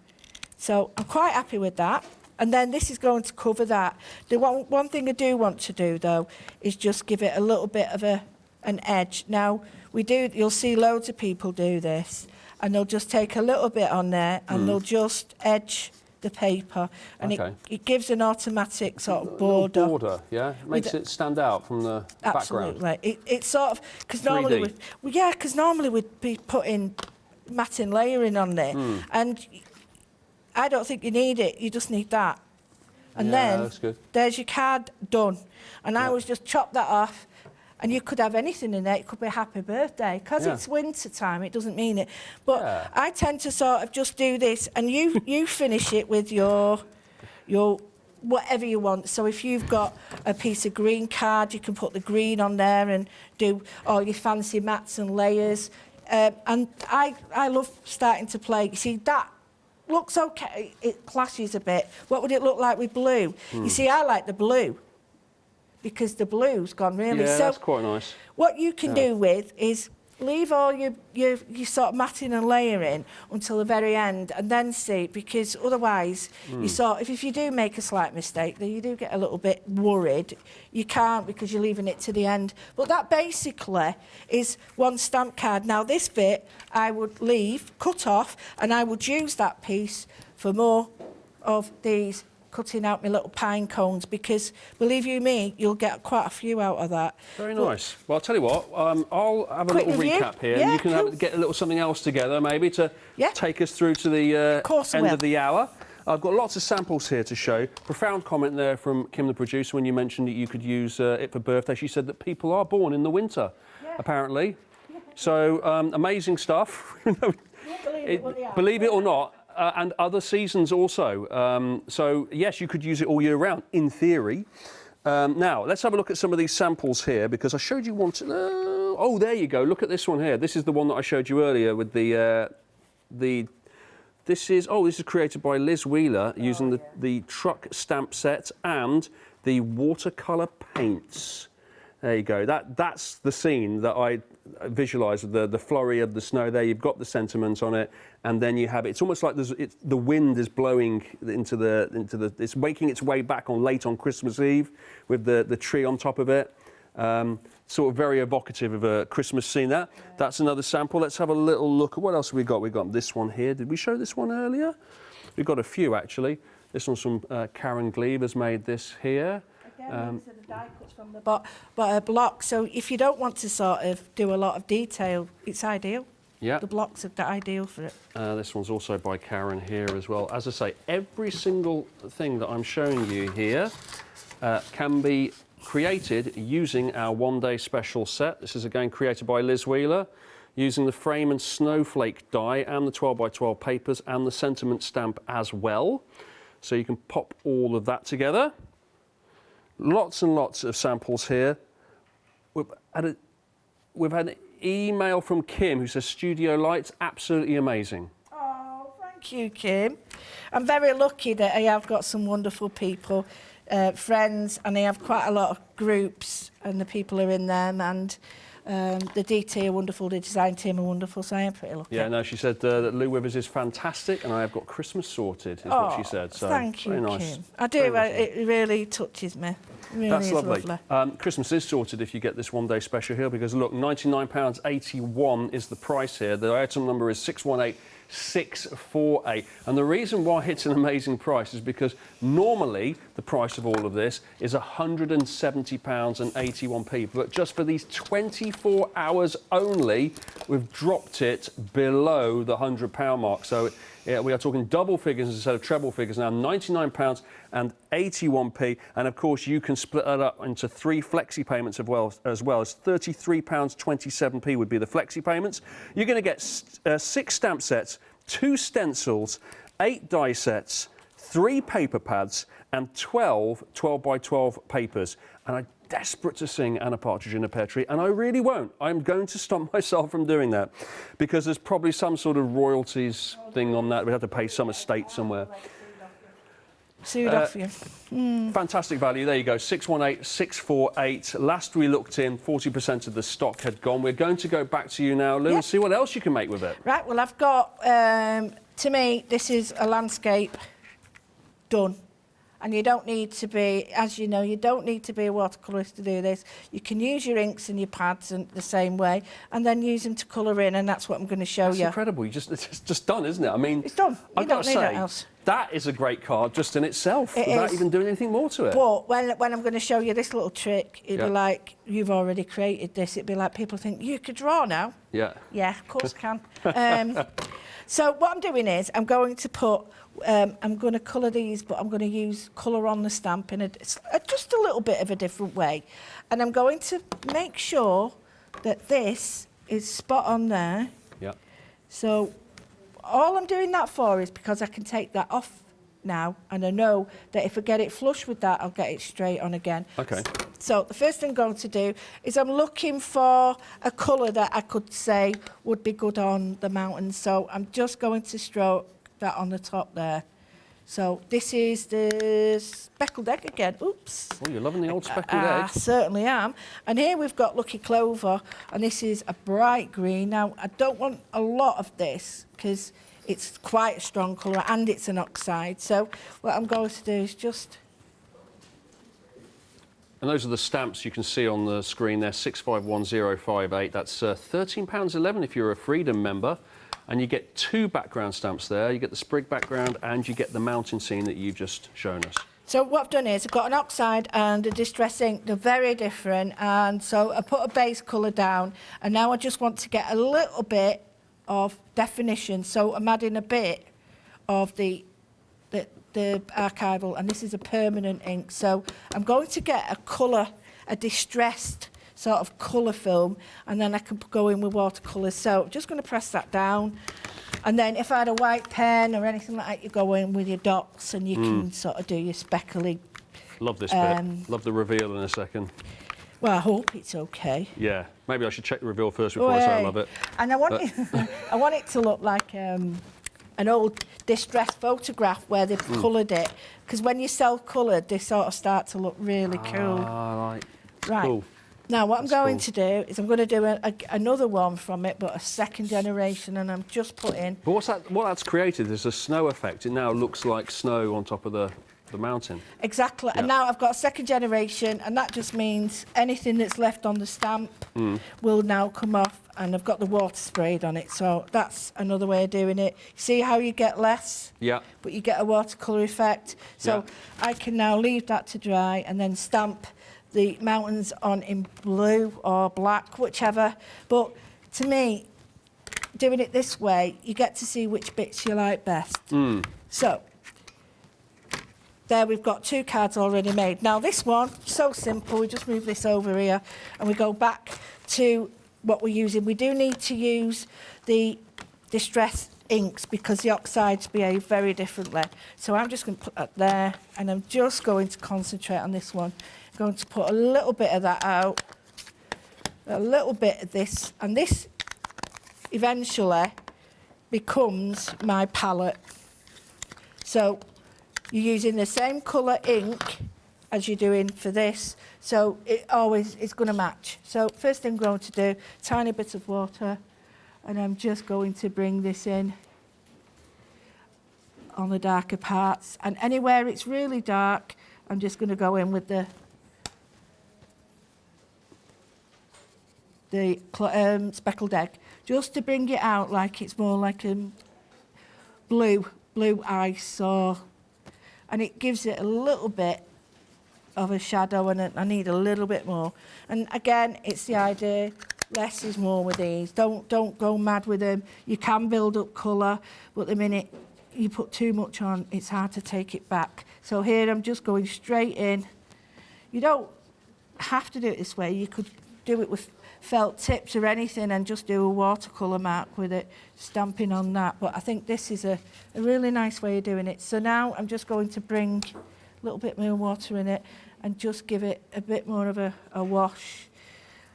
So I'm quite happy with that. And then this is going to cover that. The one thing I do want to do, though, is just give it a little bit of an edge. Now, you'll see loads of people do this, and they'll just take a little bit on there, and they'll just edge the paper, and it gives an automatic sort of border. Border, yeah? Makes it stand out from the background. Absolutely. It's sort of... Because normally we'd be putting matting layering on there, and I don't think you need it. You just need that. And then there's your card done. And I always just chop that off, and you could have anything in there. It could be a happy birthday. Because it's winter time, it doesn't mean it. But I tend to sort of just do this, and you finish it with your whatever you want. So if you've got a piece of green card, you can put the green on there and do all your fancy mats and layers. And I love starting to play. You see, that looks okay. It clashes a bit. What would it look like with blue? You see, I like the blue because the blue's gone really. Yeah, so that's quite nice. What you can do with is leave all your sort of matting and layering until the very end, and then see, because otherwise if you do make a slight mistake, then you do get a little bit worried. You can't, because you're leaving it to the end. But that basically is one stamp card. Now this bit I would cut off, and I would use that piece for more of these, cutting out my little pine cones, because believe you me, you'll get quite a few out of that. Very nice. Well, I'll tell you what, I'll have a little recap here, and you can get a little something else together, maybe, to take us through to the end of the hour. I've got lots of samples here to show. Profound comment there from Kim, the producer, when you mentioned that you could use it for birthday. She said that people are born in the winter, apparently. So, amazing stuff. Believe it or not. And other seasons also. So, yes, you could use it all year round, in theory. Now, let's have a look at some of these samples here, because I showed you one... oh, there you go. Look at this one here. This is the one that I showed you earlier with This is created by Liz Wheeler using the truck stamp set and the watercolour paints. There you go. That's the scene that I visualised, the flurry of the snow there. You've got the sentiment on it, and then you have it. It's almost like the wind is blowing into the. It's making its way back late on Christmas Eve with the tree on top of it. Sort of very evocative of a Christmas scene. That's another sample. Let's have a little look at what else we got. We got this one here. Did we show this one earlier? We've got a few actually. This one's from Karen Glebe has made this here. Again, these are the die cuts from the block. So if you don't want to sort of do a lot of detail, it's ideal. Yeah. The blocks are ideal for it. This one's also by Karen here as well. As I say, every single thing that I'm showing you here can be created using our one-day special set. This is again created by Liz Wheeler, using the frame and snowflake die and the 12x12 papers and the sentiment stamp as well. So you can pop all of that together. Lots and lots of samples here. We've had an email from Kim who says studio lights, absolutely amazing. Oh, thank you, Kim. I'm very lucky that I have got some wonderful people, friends, and I have quite a lot of groups, and the people are in them, and the DT are wonderful, the design team are wonderful, so I am pretty lucky. Yeah, no, she said that Lou Withers is fantastic, and I have got Christmas sorted, is what she said. So thank you, very nice. Kim. I do, it really touches me. It really That's is lovely. Christmas is sorted if you get this one-day special here, because look, £99.81 is the price here. The item number is 618648, and the reason why it's an amazing price is because normally the price of all of this is £170.81, but just for these 24 hours only, we've dropped it below the £100 mark. So we are talking double figures instead of treble figures now, £99.81, and of course you can split that up into 3 flexi payments as well as £33.27 would be the flexi payments. You're going to get 6 stamp sets, 2 stencils, 8 die sets, 3 paper pads and 12 12x12 papers. And I'm desperate to sing Anna Partridge in a Pear Tree, and I really won't. I'm going to stop myself from doing that because there's probably some sort of royalties thing on that. We have to pay some estate somewhere. Sued off you. Fantastic value. There you go, 618648. Last we looked in, 40% of the stock had gone. We're going to go back to you now, Lou, and see what else you can make with it. Right, well, I've got, to me, this is a landscape done. And you don't need to be, as you know, you don't need to be a watercolourist to do this. You can use your inks and your pads in the same way, and then use them to colour in, and that's what I'm going to show That's you. incredible. It's just done, isn't it? I mean, It's done. You I've don't got to need say, anything else. that is a great card just in itself, It without is. even doing anything more to it. But when I'm going to show you this little trick, it'd Yeah. be like, you've already created this. It'd be like people think, you could draw now. Yeah. Yeah, of course I can. So what I'm doing is I'm going to put, I'm going to colour these, but I'm going to use colour on the stamp in just a little bit of a different way. And I'm going to make sure that this is spot on there. Yeah. So all I'm doing that for is because I can take that off now, and I know that if I get it flush with that, I'll get it straight on again. Okay. So the first thing I'm going to do is I'm looking for a colour that I could say would be good on the mountains. So I'm just going to stroke that on the top there. So this is the speckled egg again. Oops. Oh, you're loving the old speckled I egg. certainly am. And here we've got Lucky Clover, and this is a bright green. Now, I don't want a lot of this because it's quite a strong colour and it's an oxide. So what I'm going to do is just... And those are the stamps you can see on the screen there, 651058. That's £13.11 if you're a Freedom member. And you get 2 background stamps there. You get the sprig background and you get the mountain scene that you've just shown us. So what I've done is I've got an oxide and a distress ink. They're very different. And so I put a base colour down. And now I just want to get a little bit of definition. So I'm adding a bit of the archival, and this is a permanent ink. So I'm going to get a colour, a distressed sort of colour film, and then I can go in with watercolours. So I'm just going to press that down. And then if I had a white pen or anything like that, you go in with your dots and you can sort of do your speckly. Love this bit. Love the reveal in a second. Well, I hope it's okay. Yeah, maybe I should check the reveal first before I say I love it. And I want, I want it to look like an old distressed photograph where they've coloured it. Because when you self-coloured, they sort of start to look really cool. Right. Cool. Now, what I'm going to do is I'm going to do another one from it, but a second generation, and I'm just putting... But what that's created is a snow effect. It now looks like snow on top of the mountain. Exactly. Yeah. And now I've got a second generation, and that just means anything that's left on the stamp will now come off, and I've got the water sprayed on it. So that's another way of doing it. See how you get less? Yeah. But you get a watercolour effect. So I can now leave that to dry and then stamp the mountains on in blue or black, whichever. But to me, doing it this way, you get to see which bits you like best. So there we've got 2 cards already made. Now this one, so simple, we just move this over here and we go back to what we're using. We do need to use the distress inks because the oxides behave very differently. So I'm just going to put that there, and I'm just going to concentrate on this one. I'm going to put a little bit of that out, a little bit of this, and this eventually becomes my palette. So you're using the same colour ink as you're doing for this, so it always is going to match. So first thing I'm going to do, tiny bit of water, and I'm just going to bring this in on the darker parts. And anywhere it's really dark, I'm just going to go in with the speckled egg, just to bring it out like it's more like blue ice, and it gives it a little bit of a shadow, and I need a little bit more. And again, it's the idea, less is more with these. Don't go mad with them. You can build up colour, but the minute you put too much on, it's hard to take it back. So here I'm just going straight in. You don't have to do it this way. You could do it with felt tips or anything and just do a watercolour mark with it, stamping on that. But I think this is a really nice way of doing it. So now I'm just going to bring a little bit more water in it and just give it a bit more of a wash.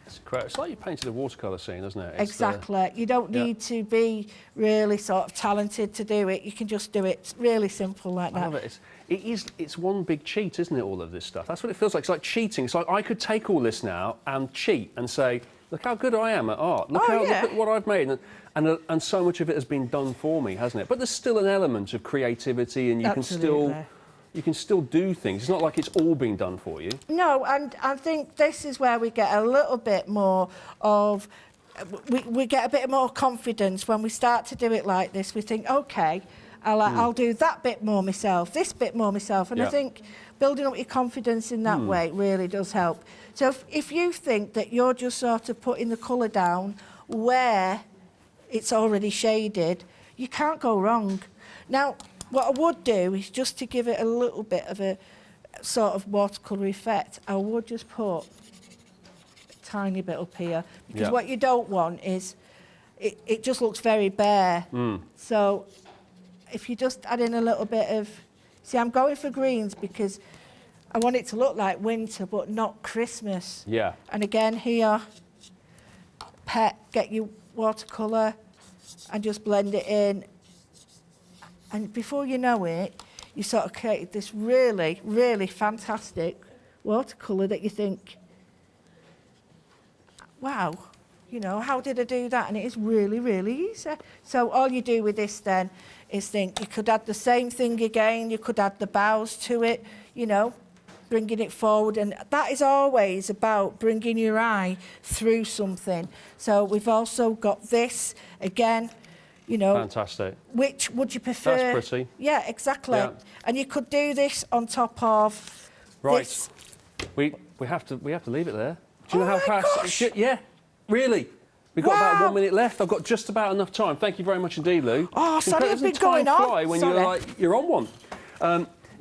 It's like you painted a watercolour scene, isn't it? Exactly. You don't need to be really sort of talented to do it. You can just do it really simple like that. I love it. It's one big cheat, isn't it, all of this stuff? That's what it feels like. It's like cheating. It's like I could take all this now and cheat and say, look how good I am at art. Look at what I've made. And so much of it has been done for me, hasn't it? But there's still an element of creativity, and you can still you can still do things. It's not like it's all been done for you. No, and I think this is where we get a little bit more of, we get a bit more confidence when we start to do it like this. We think, okay, I'll do that bit more myself, this bit more myself. And I think building up your confidence in that way really does help. So if you think that you're just sort of putting the colour down where it's already shaded, you can't go wrong. Now, what I would do is just to give it a little bit of a sort of watercolour effect, I would just put a tiny bit up here, because what you don't want is, it just looks very bare. So if you just add in a little bit of, see, I'm going for greens because I want it to look like winter but not Christmas. Yeah. And again here, get your watercolour and just blend it in. And before you know it, you sort of create this really, really fantastic watercolour that you think, wow, you know, how did I do that? And it is really, really easy. So all you do with this then is think, you could add the same thing again, you could add the bows to it, you know, bringing it forward. And that is always about bringing your eye through something. So we've also got this, again, you know. Fantastic. Which would you prefer? That's pretty. Yeah, exactly. Yeah. And you could do this on top of this. We have to leave it there. Do you know Oh how my fast? gosh. Yeah, really. We've got about Wow. 1 minute left. I've got just about enough time. Thank you very much indeed, Lou. Oh, sorry, I've Doesn't been time going on. fly when Sorry. you're on one.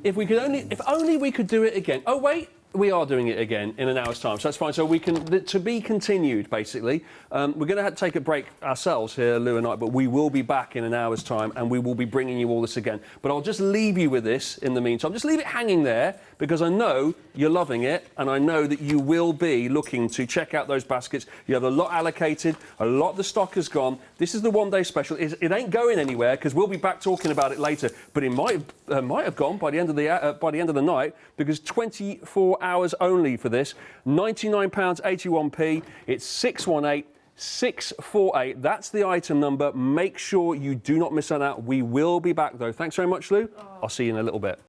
If only we could do it again. Oh wait, we are doing it again in an hour's time, so that's fine. So we can, to be continued, basically. We're going to have to take a break ourselves here, Lou and I, but we will be back in an hour's time and we will be bringing you all this again. But I'll just leave you with this in the meantime. Just leave it hanging there, because I know you're loving it and I know that you will be looking to check out those baskets. You have a lot allocated, a lot of the stock has gone. This is the one-day special. It ain't going anywhere, because we'll be back talking about it later, but it might have gone by the end of the night, because 24 hours only for this. £99.81p. It's 618-648. That's the item number. Make sure you do not miss that out. We will be back though. Thanks very much, Lou. I'll see you in a little bit.